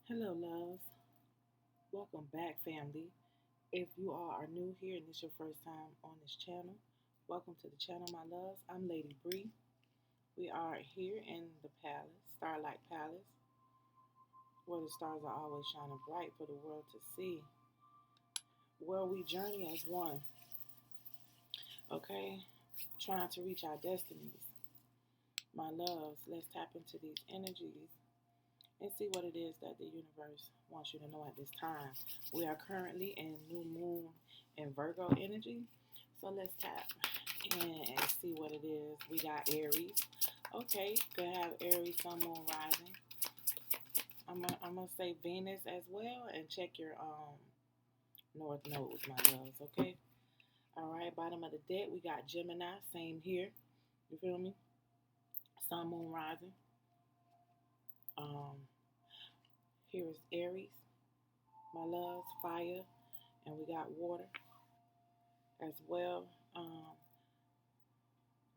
Hello, loves. Welcome back, family. If you all are new here and this is your first time on this channel, welcome to the channel, my loves. I'm Lady Bree. We are here in the palace, Starlight Palace, where the stars are always shining bright for the world to see, where we journey as one, okay? Trying to reach our destinies. My loves, let's tap into these energies and see what it is that the universe wants you to know at this time. We are currently in new moon and Virgo energy. So let's tap in and see what it is. We got Aries. Okay, could have Aries, Sun, Moon, Rising. I'm gonna say Venus as well, and check your North Nodes, my loves. Okay. All right. Bottom of the deck, we got Gemini. Same here. You feel me? Sun, Moon, Rising. Um, Here is Aries, my loves, fire, and we got water as well. Um,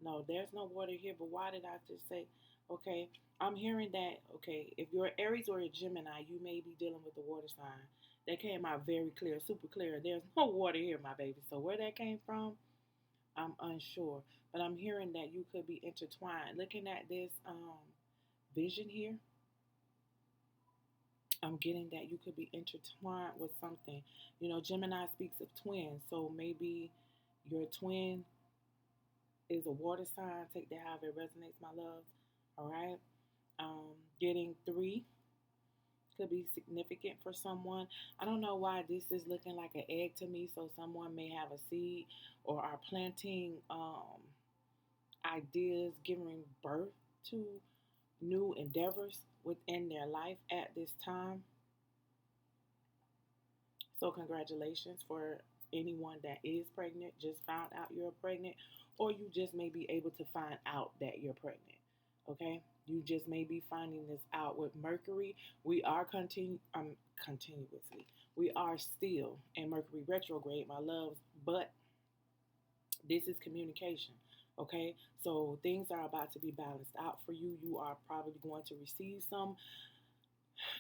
no, there's no water here, but why did I just say, okay, I'm hearing that, okay, if you're Aries or a Gemini, you may be dealing with the water sign. That came out very clear, super clear. There's no water here, my baby. So where that came from, I'm unsure. But I'm hearing that you could be intertwined. Looking at this vision here, I'm getting that you could be intertwined with something. You know, Gemini speaks of twins, so maybe your twin is a water sign. Take that however it resonates, my love. All right. Getting three could be significant for someone. I don't know why this is looking like an egg to me, so someone may have a seed or are planting ideas, giving birth to new endeavors within their life at this time. So, congratulations for anyone that is pregnant, just found out you're pregnant, or you just may be able to find out that you're pregnant. Okay? You just may be finding this out with Mercury. We are continuously. We are still in Mercury retrograde, my loves, but this is communication. Okay? So things are about to be balanced out for you. You are probably going to receive some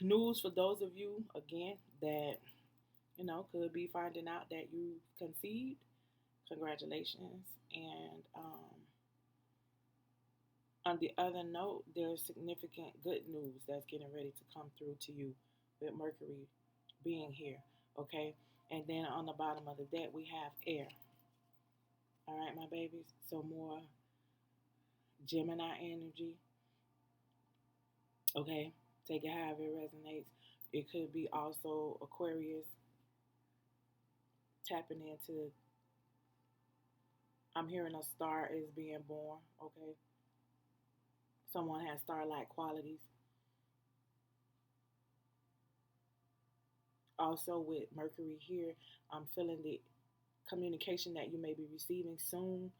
news for those of you, again, that could be finding out that you conceived. Congratulations. And on the other note, there's significant good news that's getting ready to come through to you with Mercury being here. Okay. And then on the bottom of the deck, we have air. All right, my babies. So more Gemini energy. Okay. Take it however it resonates. It could be also Aquarius tapping into, I'm hearing a star is being born. Okay. Someone has star-like qualities. Also with Mercury here, I'm feeling the communication that you may be receiving soon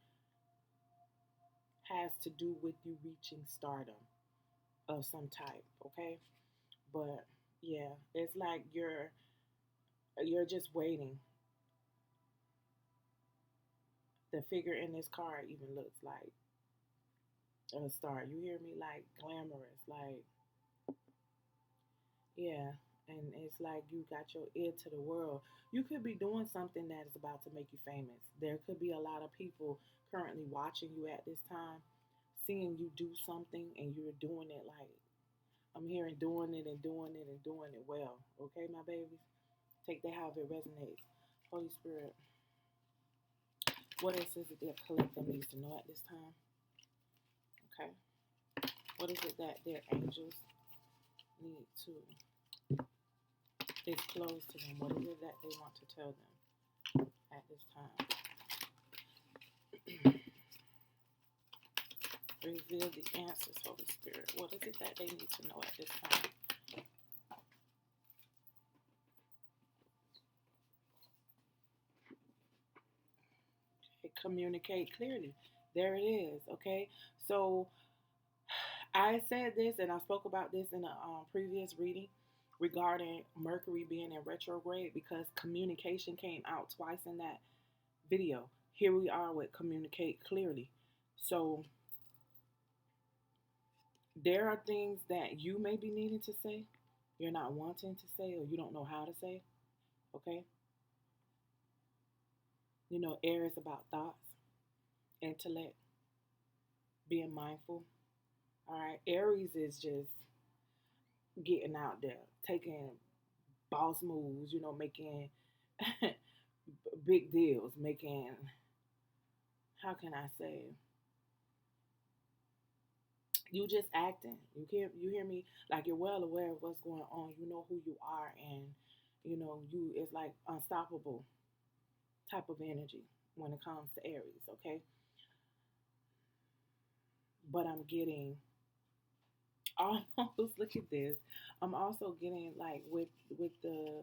has to do with you reaching stardom of some type, okay? But yeah, it's like you're just waiting. The figure in this card even looks like a star. You hear me? Like glamorous, like yeah. And it's like you got your ear to the world. You could be doing something that is about to make you famous. There could be a lot of people currently watching you at this time, seeing you do something and you're doing it like I'm hearing doing it and doing it and doing it well. Okay, my babies? Take that however it resonates. Holy Spirit, what else is it that collective needs to know at this time? Okay. What is it that their angels need to disclose to them? What is it that they want to tell them at this time? Reveal the answers, Holy Spirit. What is it that they need to know at this time? Communicate clearly. There it is. Okay. So I said this and I spoke about this in a previous reading regarding Mercury being in retrograde because communication came out twice in that video. Here we are with communicate clearly. So there are things that you may be needing to say. you're not wanting to say or you don't know how to say. Okay? You know, air is about thoughts, intellect, being mindful. All right. Aries is just getting out there, taking boss moves, you know, making big deals, making, how can I say, you just acting. You hear me? Like you're well aware of what's going on. You know who you are, and you know you it's like unstoppable type of energy when it comes to Aries. Okay, but I'm getting almost look at this. I'm also getting like with the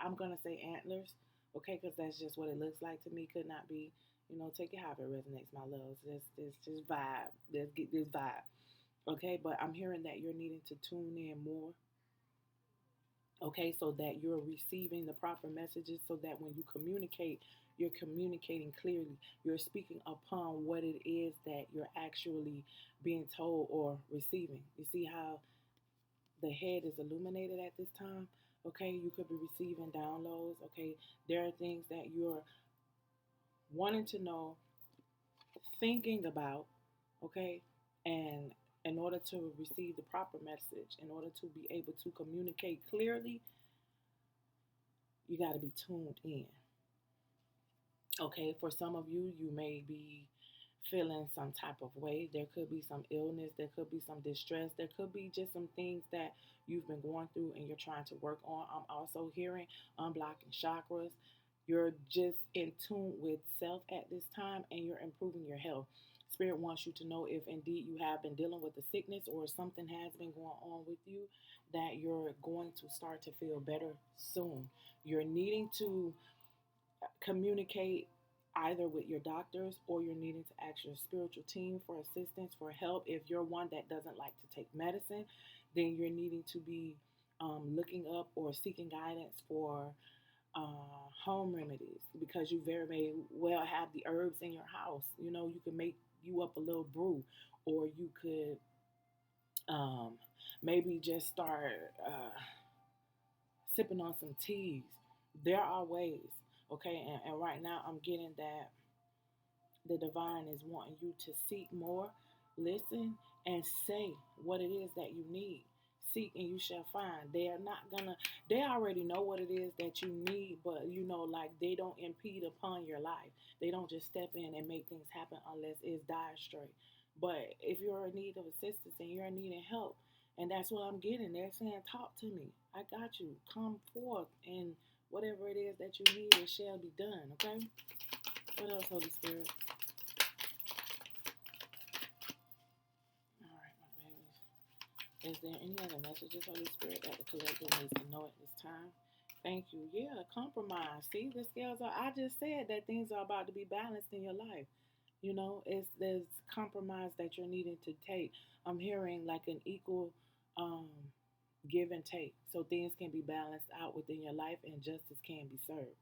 I'm gonna say antlers. Okay, because that's just what it looks like to me. Could not be. You know, take it however it resonates, my loves. This just vibe. Let's get this vibe. Okay, but I'm hearing that you're needing to tune in more. Okay, so that you're receiving the proper messages, so that when you communicate, you're communicating clearly. You're speaking upon what it is that you're actually being told or receiving. You see how the head is illuminated at this time? Okay, you could be receiving downloads. Okay, there are things that you're wanting to know, thinking about, okay, and in order to receive the proper message, in order to be able to communicate clearly, you got to be tuned in. Okay, for some of you, you may be feeling some type of way. There could be some illness, there could be some distress, there could be just some things that you've been going through and you're trying to work on. I'm also hearing unblocking chakras. You're just in tune with self at this time and you're improving your health. Spirit wants you to know if indeed you have been dealing with a sickness or something has been going on with you, that you're going to start to feel better soon. You're needing to communicate either with your doctors or you're needing to ask your spiritual team for assistance, for help. If you're one that doesn't like to take medicine, then you're needing to be looking up or seeking guidance for home remedies, because you very may well have the herbs in your house. You know, you can make you up a little brew, or you could um, maybe just start sipping on some teas. There are ways, okay? And right now, I'm getting that the divine is wanting you to seek more, listen, and say what it is that you need. Seek and you shall find. They are not gonna, they already know what it is that you need, but you know, like they don't impede upon your life. They don't just step in and make things happen unless it's dire straight. But if you're in need of assistance and you're in need of help, and that's what I'm getting, they're saying, talk to me. I got you. Come forth and whatever it is that you need, it shall be done. Okay? What else, Holy Spirit? All right, my babies. Is there any other messages, Holy Spirit, that the collective needs to know at this time? Thank you. Yeah, compromise. See, the scales are. I just said that things are about to be balanced in your life. You know, it's there's compromise that you're needing to take. I'm hearing like an equal um, give and take, so things can be balanced out within your life and justice can be served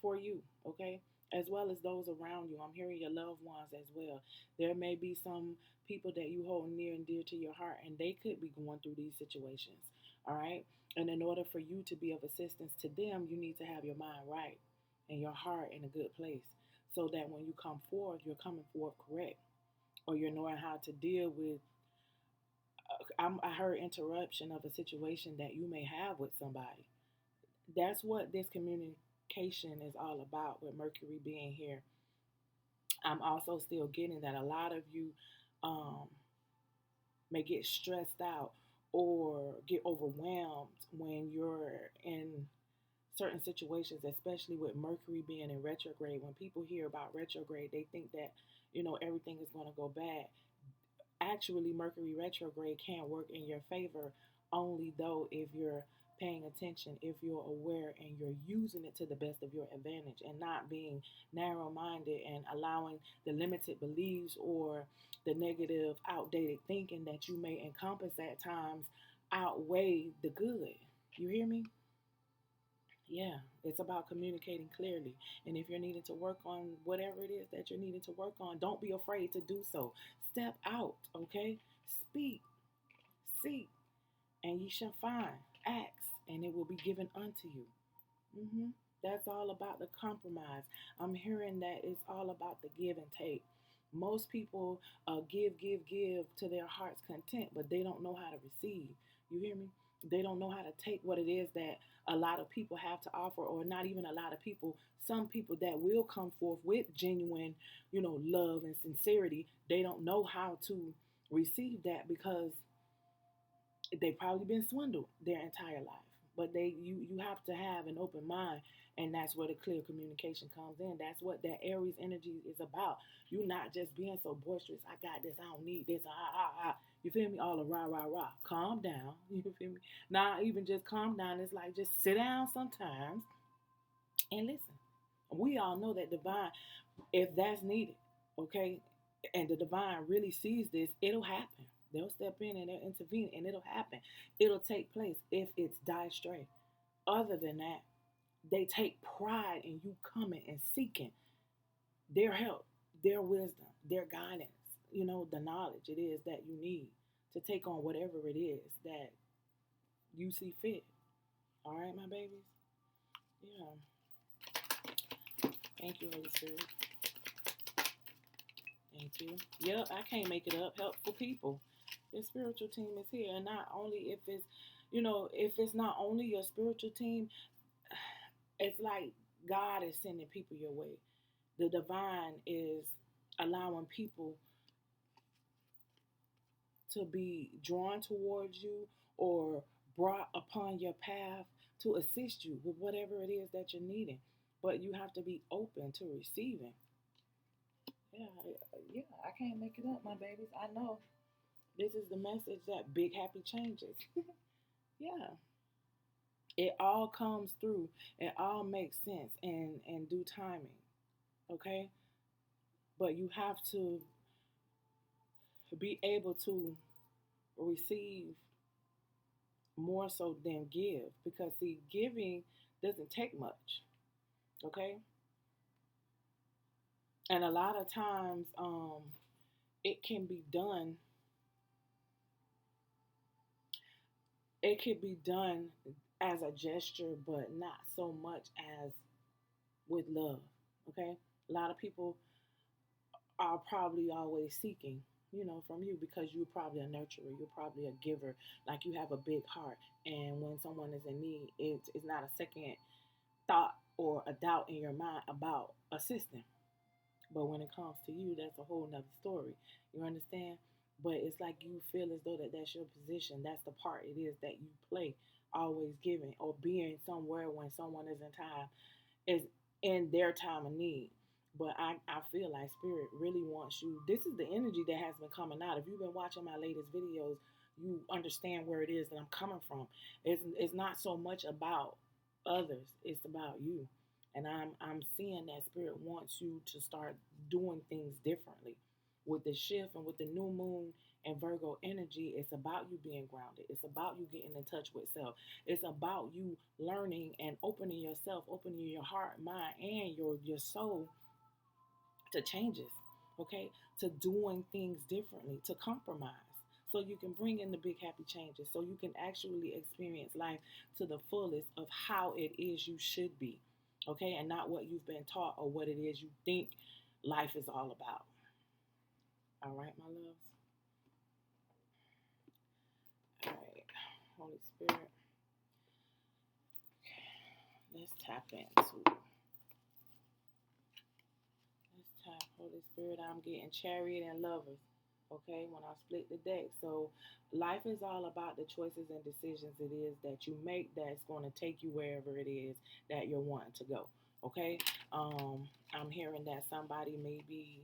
for you. Okay, as well as those around you. I'm hearing your loved ones as well. There may be some people that you hold near and dear to your heart, and they could be going through these situations. All right, and in order for you to be of assistance to them, you need to have your mind right and your heart in a good place, so that when you come forth, you're coming forth correct, or you're knowing how to deal with. I heard interruption of a situation that you may have with somebody. That's what this communication is all about with Mercury being here. I'm also still getting that a lot of you um, may get stressed out or get overwhelmed when you're in certain situations, especially with Mercury being in retrograde. When people hear about retrograde, they think that, you know, everything is going to go bad. Actually, Mercury retrograde can work in your favor only though if you're paying attention, if you're aware and you're using it to the best of your advantage and not being narrow minded and allowing the limited beliefs or the negative, outdated thinking that you may encompass at times outweigh the good. You hear me? Yeah, it's about communicating clearly. And if you're needing to work on whatever it is that you're needing to work on, don't be afraid to do so. Step out, okay? Speak, seek, and ye shall find. Ask, and it will be given unto you. hmm That's all about the compromise. I'm hearing that it's all about the give and take. Most people give to their heart's content, but they don't know how to receive. You hear me? They don't know how to take what it is that a lot of people have to offer, or not even a lot of people. Some people that will come forth with genuine, love and sincerity, they don't know how to receive that because they've probably been swindled their entire life. But you have to have an open mind, and that's where the clear communication comes in. That's what that Aries energy is about. You not just being so boisterous. I got this. I don't need this. You feel me? All the rah rah rah. Calm down. You feel me? Not even just calm down. It's like just sit down sometimes and listen. We all know that divine, if that's needed, okay, and the divine really sees this, it'll happen. They'll step in and they'll intervene, and it'll happen. It'll take place if it's die straight. Other than that, they take pride in you coming and seeking their help, their wisdom, their guidance, the knowledge it is that you need to take on whatever it is that you see fit. All right, my babies? Yeah. Thank you, Holy Spirit. Thank you. Yep, I can't make it up. Helpful people. Your spiritual team is here. And not only if it's not only your spiritual team, it's like God is sending people your way. The divine is allowing people to be drawn towards you or brought upon your path to assist you with whatever it is that you're needing. But you have to be open to receiving. Yeah, yeah, I can't make it up, my babies. I know. This is the message that big happy changes. Yeah. It all comes through. It all makes sense in due timing. Okay? But you have to be able to receive more so than give. Because see, giving doesn't take much. Okay? And a lot of times, it can be done. It could be done as a gesture, but not so much as with love. Okay? A lot of people are probably always seeking, from you because you're probably a nurturer, you're probably a giver, like you have a big heart. And when someone is in need, it's not a second thought or a doubt in your mind about assisting. But when it comes to you, that's a whole nother story. You understand? But it's like you feel as though that's your position. That's the part it is that you play, always giving or being somewhere when someone is in their time of need. But I feel like spirit really wants you. This is the energy that has been coming out. If you've been watching my latest videos, you understand where it is that I'm coming from. It's not so much about others. It's about you. And I'm seeing that spirit wants you to start doing things differently. With the shift and with the new moon and Virgo energy, it's about you being grounded. It's about you getting in touch with self. It's about you learning and opening yourself, opening your heart, mind, and your soul to changes, okay? To doing things differently, to compromise. So you can bring in the big happy changes. So you can actually experience life to the fullest of how it is you should be, okay? And not what you've been taught or what it is you think life is all about. All right, my loves? All right, Holy Spirit. Let's tap into. Let's tap, Holy Spirit. I'm getting Chariot and Lovers, okay, when I split the deck. So life is all about the choices and decisions it is that you make that's going to take you wherever it is that you're wanting to go, okay? I'm hearing that somebody may be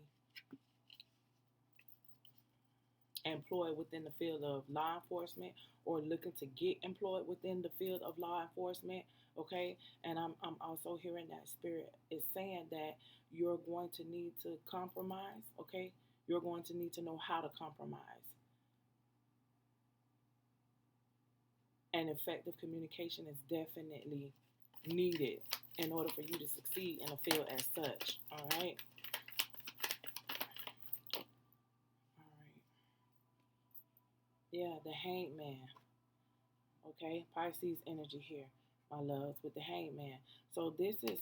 employed within the field of law enforcement or looking to get employed within the field of law enforcement, okay? And I'm also hearing that spirit is saying that you're going to need to compromise, okay? You're going to need to know how to compromise. And effective communication is definitely needed in order for you to succeed in a field as such, all right? Yeah, the Hanged Man. Okay, Pisces energy here, my loves, with the hangman. So this is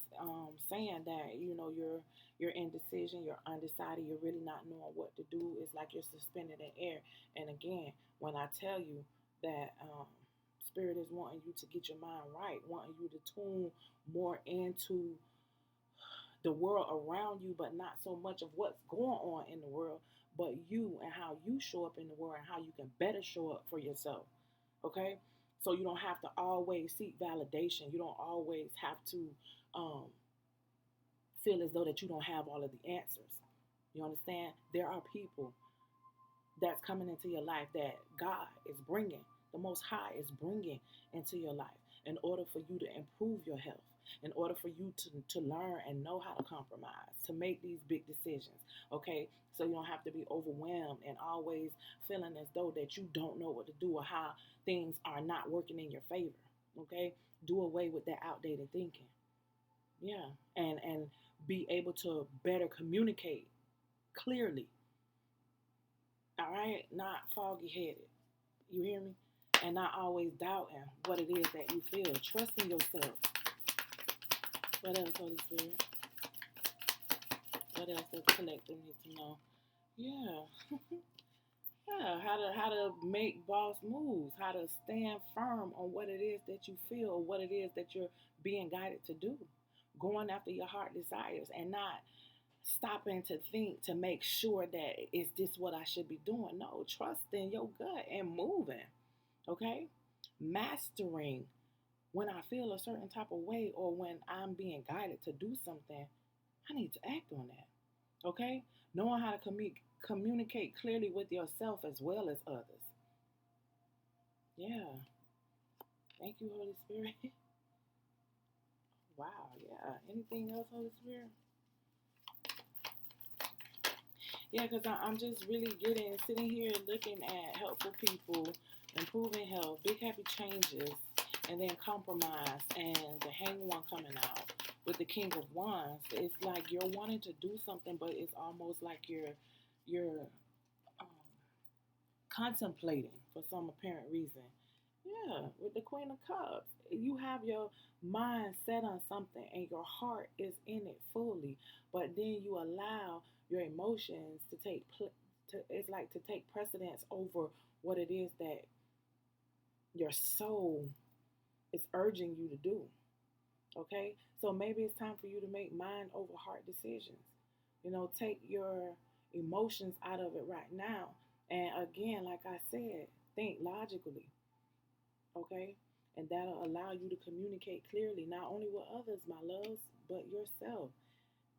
saying that you're indecision, you're undecided, you're really not knowing what to do. It's like you're suspended in air. And again, when I tell you that spirit is wanting you to get your mind right, wanting you to tune more into the world around you, but not so much of what's going on in the world, but you and how you show up in the world and how you can better show up for yourself. Okay? So you don't have to always seek validation. You don't always have to um, feel as though that you don't have all of the answers. You understand? There are people that's coming into your life that God is bringing, the Most High is bringing into your life in order for you to improve your health, in order for you to learn and know how to compromise, to make these big decisions, okay? So you don't have to be overwhelmed and always feeling as though that you don't know what to do or how things are not working in your favor, okay? Do away with that outdated thinking. Yeah, and be able to better communicate clearly. All right, not foggy headed. You hear me? And not always doubting what it is that you feel. Trusting yourself. What else, Holy Spirit? What else does the collective need to know? Yeah. Yeah, how to make boss moves, how to stand firm on what it is that you feel, or what it is that you're being guided to do. Going after your heart desires and not stopping to think to make sure that is this what I should be doing. No, trusting your gut and moving. Okay? Mastering when I feel a certain type of way or when I'm being guided to do something, I need to act on that. Okay? Knowing how to communicate clearly with yourself as well as others. Yeah. Thank you, Holy Spirit. Wow. Yeah. Anything else, Holy Spirit? Yeah, because I'm just really sitting here looking at helpful people, improving health, big happy changes, and then compromise, and the hang one coming out with the King of Wands. It's like you're wanting to do something, but it's almost like you're um, contemplating for some apparent reason. Yeah, with the Queen of Cups, you have your mind set on something and your heart is in it fully, but then you allow your emotions to it's like to take precedence over what it is that your soul is urging you to do. Okay? So maybe it's time for you to make mind over heart decisions. Take your emotions out of it right now. And again, like I said, think logically. Okay? And that'll allow you to communicate clearly, not only with others, my loves, but yourself.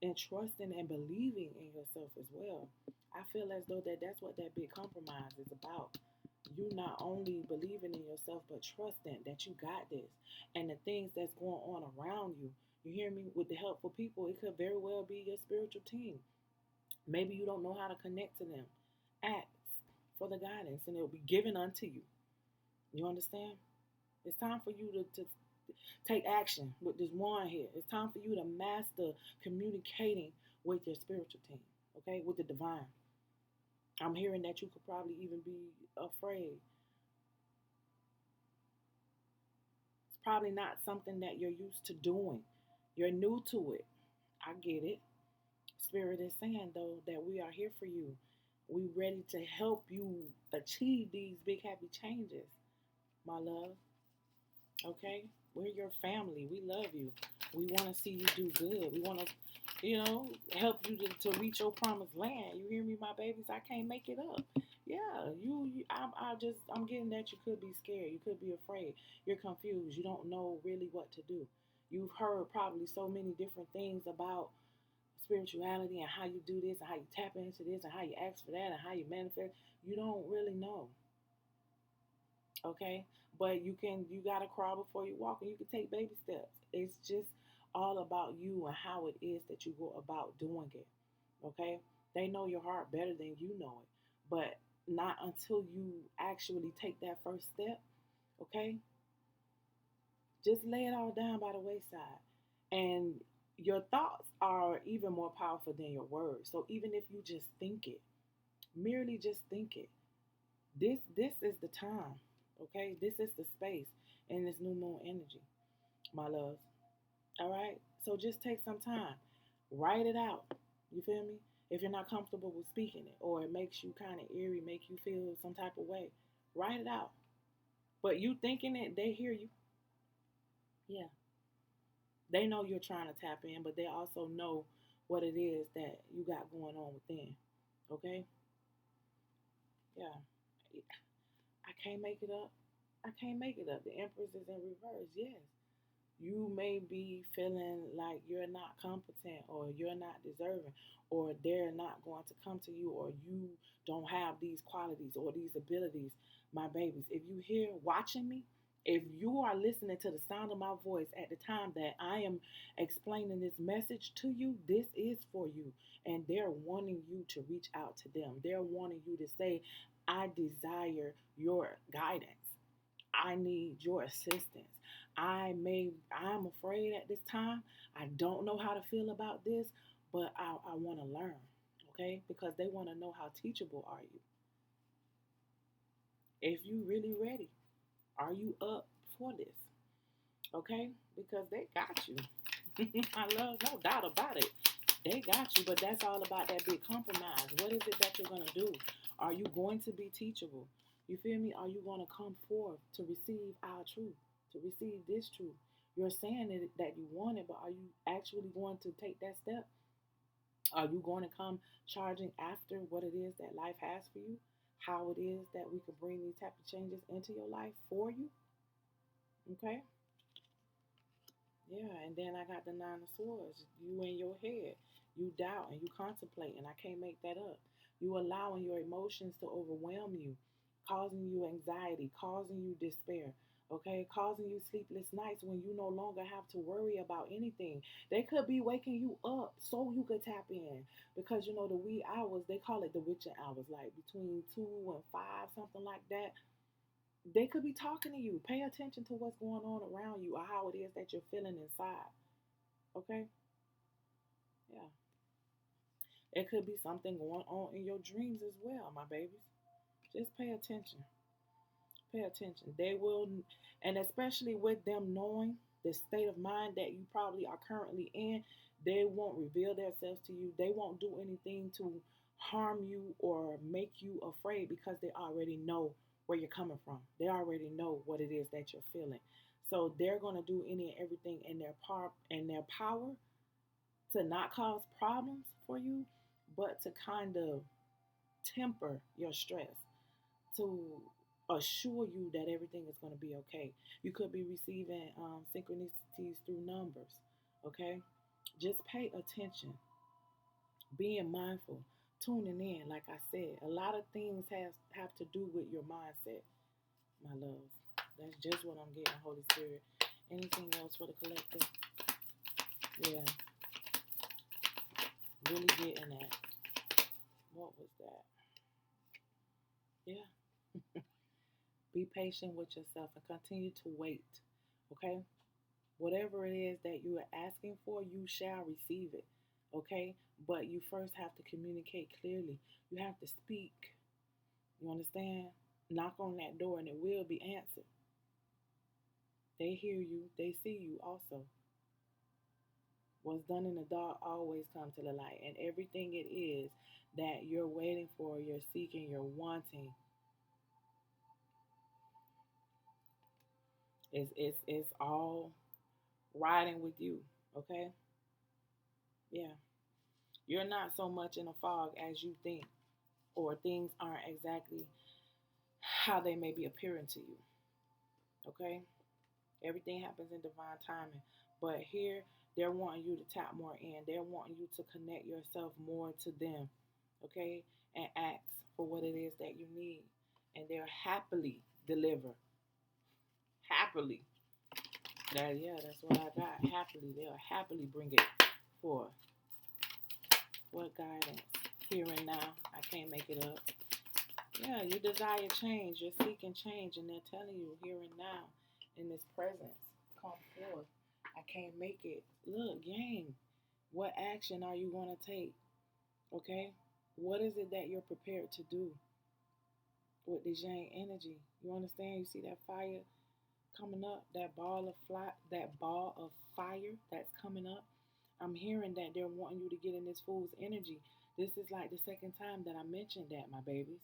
And trusting and believing in yourself as well. I feel as though that's what that big compromise is about. You not only believing in yourself, but trusting that you got this. And the things that's going on around you, you hear me, with the helpful people, it could very well be your spiritual team. Maybe you don't know how to connect to them. Ask for the guidance and it will be given unto you. You understand? It's time for you to take action with this one here. It's time for you to master communicating with your spiritual team, okay? With the divine. I'm hearing that you could probably even be afraid. It's probably not something that you're used to doing. You're new to it. I get it. Spirit is saying, though, that we are here for you. We ready to help you achieve these big happy changes, my love. Okay? We're your family. We love you. We want to see you do good. We want to, help you to reach your promised land. You hear me, my babies? I can't make it up. Yeah, I'm getting that you could be scared. You could be afraid. You're confused. You don't know really what to do. You've heard probably so many different things about spirituality and how you do this and how you tap into this and how you ask for that and how you manifest. You don't really know. Okay? But you gotta crawl before you walk and you can take baby steps. It's just all about you and how it is that you go about doing it. Okay? They know your heart better than you know it. But not until you actually take that first step, okay? Just lay it all down by the wayside. And your thoughts are even more powerful than your words. So even if you just think it, merely just think it, this is the time. Okay? This is the space in this new moon energy, my loves. All right? So just take some time. Write it out. You feel me? If you're not comfortable with speaking it or it makes you kind of eerie, make you feel some type of way, write it out. But you thinking it, they hear you. Yeah. They know you're trying to tap in, but they also know what it is that you got going on within. Okay? Yeah. I can't make it up. I can't make it up. The Empress is in reverse. Yes. You may be feeling like you're not competent or you're not deserving or they're not going to come to you or you don't have these qualities or these abilities, my babies. If you hear watching me, if you are listening to the sound of my voice at the time that I am explaining this message to you, this is for you. And they're wanting you to reach out to them. They're wanting you to say, I desire your guidance. I need your assistance. I'm afraid at this time. I don't know how to feel about this, but I want to learn, okay? Because they want to know how teachable are you. If you really ready, are you up for this, okay? Because they got you. I love, no doubt about it. They got you, but that's all about that big compromise. What is it that you're going to do? Are you going to be teachable? You feel me? Are you going to come forth to receive our truth, to receive this truth? You're saying that you want it, but are you actually going to take that step? Are you going to come charging after what it is that life has for you? How it is that we could bring these type of changes into your life for you? Okay? Yeah, and then I got the Nine of Swords. You in your head. You doubt and you contemplate, and I can't make that up. You allowing your emotions to overwhelm you, causing you anxiety, causing you despair, okay? Causing you sleepless nights when you no longer have to worry about anything. They could be waking you up so you could tap in. Because, the wee hours, they call it the witching hours, like between 2 and 5, something like that. They could be talking to you. Pay attention to what's going on around you or how it is that you're feeling inside. Okay? Yeah. It could be something going on in your dreams as well, my babies. Just pay attention. Pay attention. They will, and especially with them knowing the state of mind that you probably are currently in, they won't reveal themselves to you. They won't do anything to harm you or make you afraid because they already know where you're coming from. They already know what it is that you're feeling. So they're going to do any and everything in their power to not cause problems for you, but to kind of temper your stress, to assure you that everything is going to be okay. You could be receiving synchronicities through numbers, okay? Just pay attention, being mindful, tuning in. Like I said, a lot of things have to do with your mindset, my loves. That's just what I'm getting, Holy Spirit. Anything else for the collective? Yeah, really getting that. What was that? Yeah. Be patient with yourself and continue to wait. Okay? Whatever it is that you are asking for, you shall receive it. Okay? But you first have to communicate clearly. You have to speak. You understand? Knock on that door and it will be answered. They hear you, they see you also. What's done in the dark always comes to the light. And everything it is that you're waiting for, you're seeking, you're wanting, it's all riding with you. Okay? Yeah. You're not so much in a fog as you think, or things aren't exactly how they may be appearing to you. Okay? Everything happens in divine timing. But here, they're wanting you to tap more in. They're wanting you to connect yourself more to them. Okay? And ask for what it is that you need. And they'll happily deliver. Happily. That's what I got. Happily. They'll happily bring it forth. What guidance? Here and now. I can't make it up. Yeah, you desire change. You're seeking change. And they're telling you here and now, in this presence, come forth. I can't make it. Look, gang, what action are you going to take? Okay? What is it that you're prepared to do? with this yang energy. You understand? You see that fire coming up, that ball of fire that's coming up. I'm hearing that they're wanting you to get in this fool's energy. This is like the second time that I mentioned that, my babies.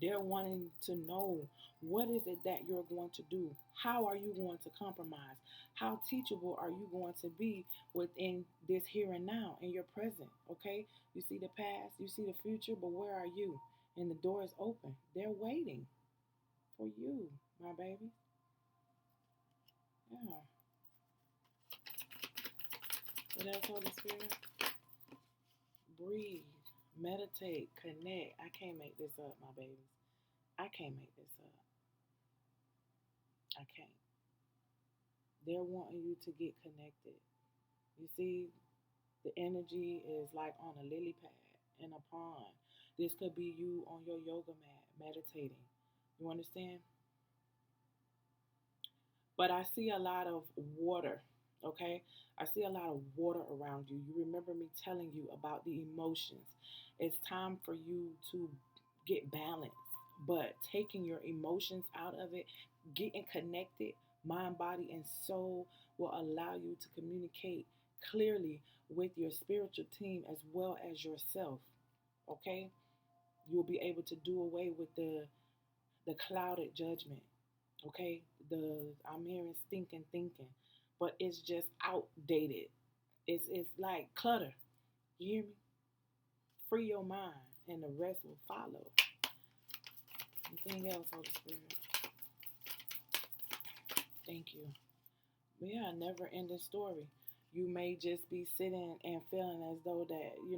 They're wanting to know, what is it that you're going to do? How are you going to compromise? How teachable are you going to be within this here and now in your present? Okay? You see the past, you see the future, but where are you? And the door is open. They're waiting for you, my baby. Yeah. What else, Holy Spirit? Breathe, meditate, connect. I can't make this up, my babies. I can't make this up. I can't. They're wanting you to get connected. You see, the energy is like on a lily pad in a pond. This could be you on your yoga mat meditating. You understand? But I see a lot of water, okay? I see a lot of water around you. You remember me telling you about the emotions. It's time for you to get balanced, but taking your emotions out of it, getting connected, mind, body, and soul will allow you to communicate clearly with your spiritual team as well as yourself, okay? You'll be able to do away with the clouded judgment. Okay, I'm hearing stinking thinking, but it's just outdated. It's like clutter. You hear me? Free your mind, and the rest will follow. Anything else, Holy Spirit? Thank you. Yeah, never ending story. You may just be sitting and feeling as though that you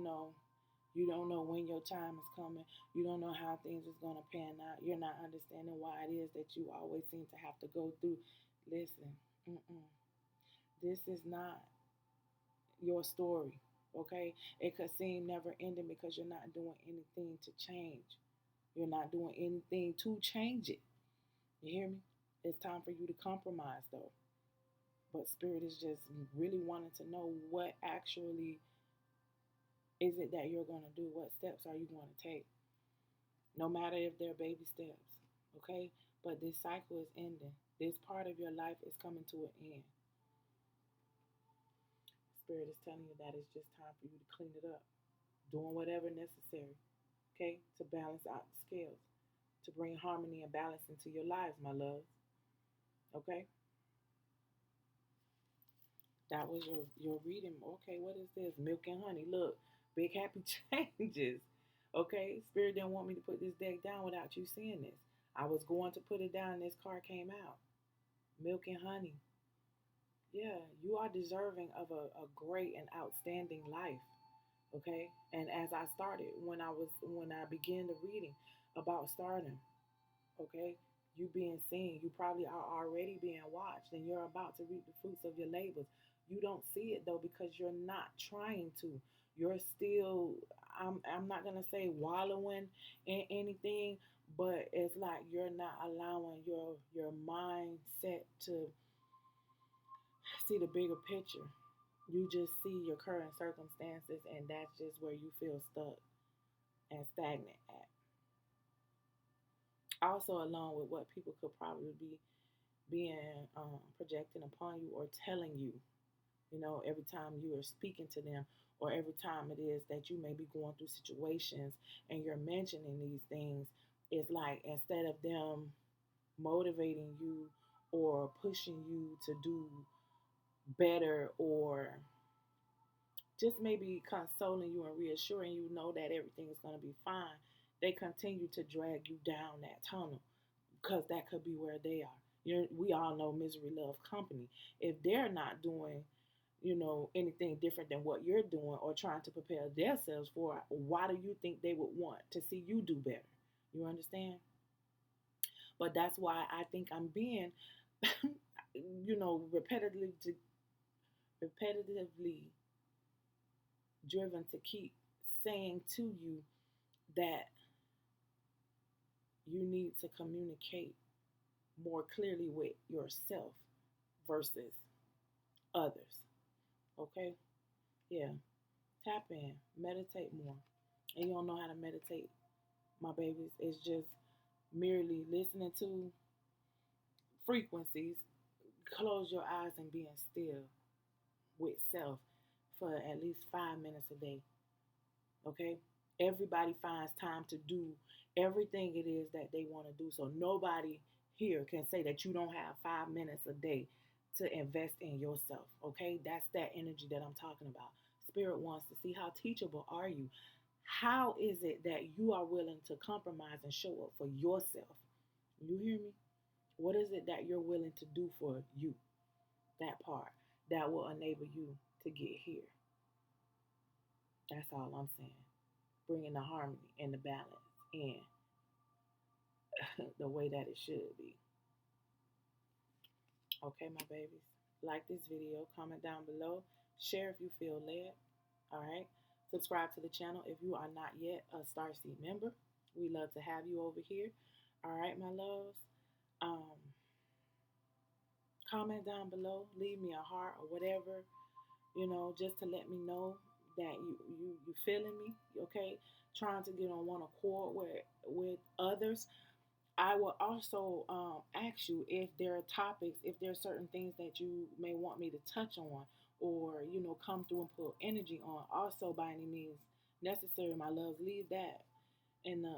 don't know when your time is coming. You don't know how things is going to pan out. You're not understanding why it is that you always seem to have to go through. Listen, this is not your story, okay? It could seem never ending because you're not doing anything to change. You're not doing anything to change it. You hear me? It's time for you to compromise, though. But Spirit is just really wanting to know, what actually is it that you're going to do? What steps are you going to take? No matter if they're baby steps, okay? But this cycle is ending. This part of your life is coming to an end. Spirit is telling you that it's just time for you to clean it up, doing whatever necessary, okay, to balance out the scales, to bring harmony and balance into your lives, my loves, okay? That was your reading. Okay, what is this? Milk and honey. Look, big happy changes. Okay, Spirit didn't want me to put this deck down without you seeing this. I was going to put it down. This card came out. Milk and honey. Yeah, you are deserving of a great and outstanding life. Okay, and as I started, when I began the reading about starting, okay, you being seen, you probably are already being watched, and you're about to reap the fruits of your labors. You don't see it though because you're not trying to. You're still, I'm not gonna say wallowing in anything, but it's like you're not allowing your mindset to see the bigger picture. You just see your current circumstances, and that's just where you feel stuck and stagnant at. Also, along with what people could probably be being projecting upon you or telling you, every time you are speaking to them, or every time it is that you may be going through situations and you're mentioning these things, it's like instead of them motivating you or pushing you to do better, or just maybe consoling you and reassuring you know that everything is going to be fine, they continue to drag you down that tunnel, because that could be where they are. We all know misery loves company. If they're not doing, anything different than what you're doing or trying to prepare themselves for, why do you think they would want to see you do better? You understand? But that's why I think I'm being, repetitively driven to keep saying to you that you need to communicate more clearly with yourself versus others. Okay? Yeah. Tap in, meditate more. And you don't know how to meditate? my babies. It's just merely listening to frequencies. Close your eyes and being still with self for at least 5 minutes a day. Okay? Everybody finds time to do everything it is that they want to do. So nobody here can say that you don't have 5 minutes a day to invest in yourself. Okay? That's that energy that I'm talking about. Spirit wants to see how teachable are you? How is it that you are willing to compromise and show up for yourself? You hear me? What is it that you're willing to do for you? That part that will enable you to get here. That's all I'm saying. Bringing the harmony and the balance in the way that it should be. Okay, my babies. Like this video, comment down below, share if you feel led. All right. Subscribe to the channel if you are not yet a Starseed member. We love to have you over here. All right, my loves. Um, Comment down below, leave me a heart or whatever, just to let me know that you feeling me, okay? Trying to get on one accord with others. I will also ask you if there are topics, if there are certain things that you may want me to touch on, or come through and put energy on. Also, by any means necessary, my loves, leave that in the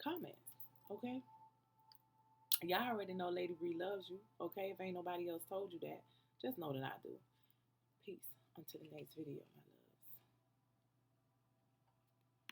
comments, okay? Y'all already know Lady Bree loves you, okay? If ain't nobody else told you that, just know that I do. Peace. Until the next video, my